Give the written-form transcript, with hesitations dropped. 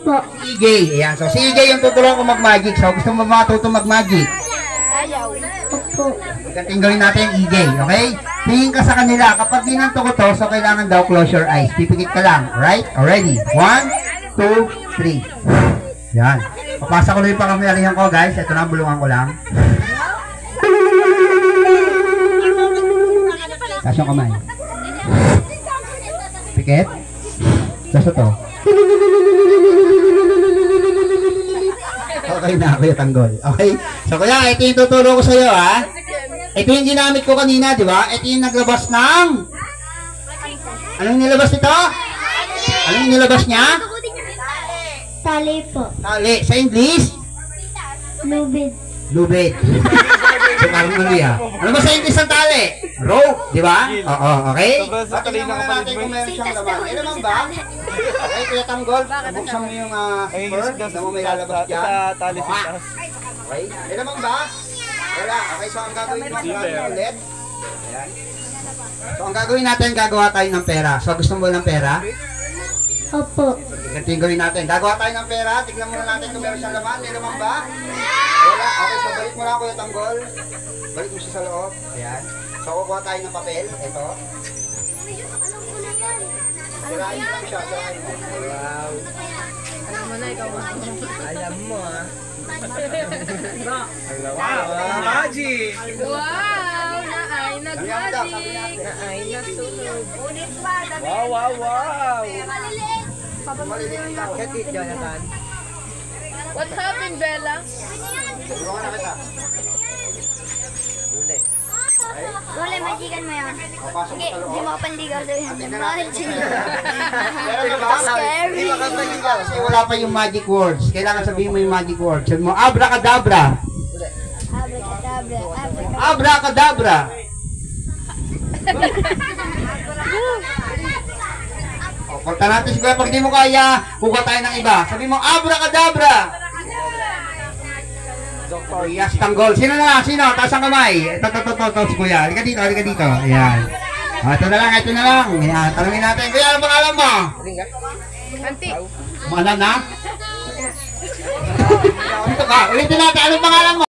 Po. EJ. Ayan. So, si EJ yung tutulungan ko mag-magic. So, gusto mo matuto mag-magic? Opo. Ganting gawin natin EJ. Okay? Tingin ka sa kanila. Kapag dinanto ko to, so kailangan daw close your eyes. Pipikit ka lang. Right? Already. 1, 2, 3. Yan. Papasa ko lang yung pangamilarihan ko, guys. Ito na, bulungan ko lang. Taas yung kamay. Pikit. Taas ito. Okay na, kuya Tanggol. Okay? So, kuya, ito yung tuturo ko sa'yo, ha? Ito yung ginamit ko kanina, di ba? Ito yung naglabas ng... Anong nilabas nito? Anong nilabas niya? Tali po. Tali. Sa English? Lubid. Lubid. So, parang mali, ha? Ano ba sa English ang tali? Rope, di ba? Oo, okay? Tingnan muna natin kung meron siyang laman. May laman ba? Okay, kuya Tanggol, buksan mo yung spur na mo may lalabas dyan. Okay, may laman ba? Wala. Okay, so ang gagawin natin ulit. Ayan. So ang gagawin natin, gagawa tayo ng pera. So gusto mo ng pera? Opo. Ganito yung gawin natin. Gagawa tayo ng pera. Tignan muna natin kung meron siyang laman. May laman ba? Wala. Okay, so balik mo lang kuya Tanggol. Balik mo siya sa loob. Ayan. So kukuha tayo ng papel. Ito. Sirain mo lang siya. Sirain mo. Wow. Alam mo na, ikaw mo. Alam mo, ha? Wow! Magic! Wow! Naay nag-magic! Naay nagsunog! Wow, wow, wow! Maliliit Jonathan. What happened, Bella? Tulungan na kita. Uli. Wala, magikan mo yan. Papasok mo sa loob. Hindi makapandigaw sa yan. Tingnan natin. Magic. Meron na ba? Scary. Hindi makapagin ka kasi wala pa yung magic words. Kailangan sabihin mo yung magic words. Sabi mo, abracadabra. Abracadabra. Abracadabra. O, punta natin si Kuya. Pag di mo kaya, kuha tayo ng iba. Sabi mo, abracadabra. Dr. Yes, Tanggol. Sino na lang? Sino? Taas ang kamay. Ito, si Kuya. Halika dito, halika dito. Ayan. O, ito na lang, ito na lang. Ayan, tanungin natin. Kuya, ano pangalan mo? Auntie! Mana na? Dito ka. Ulitin natin. Anong pangalan mo?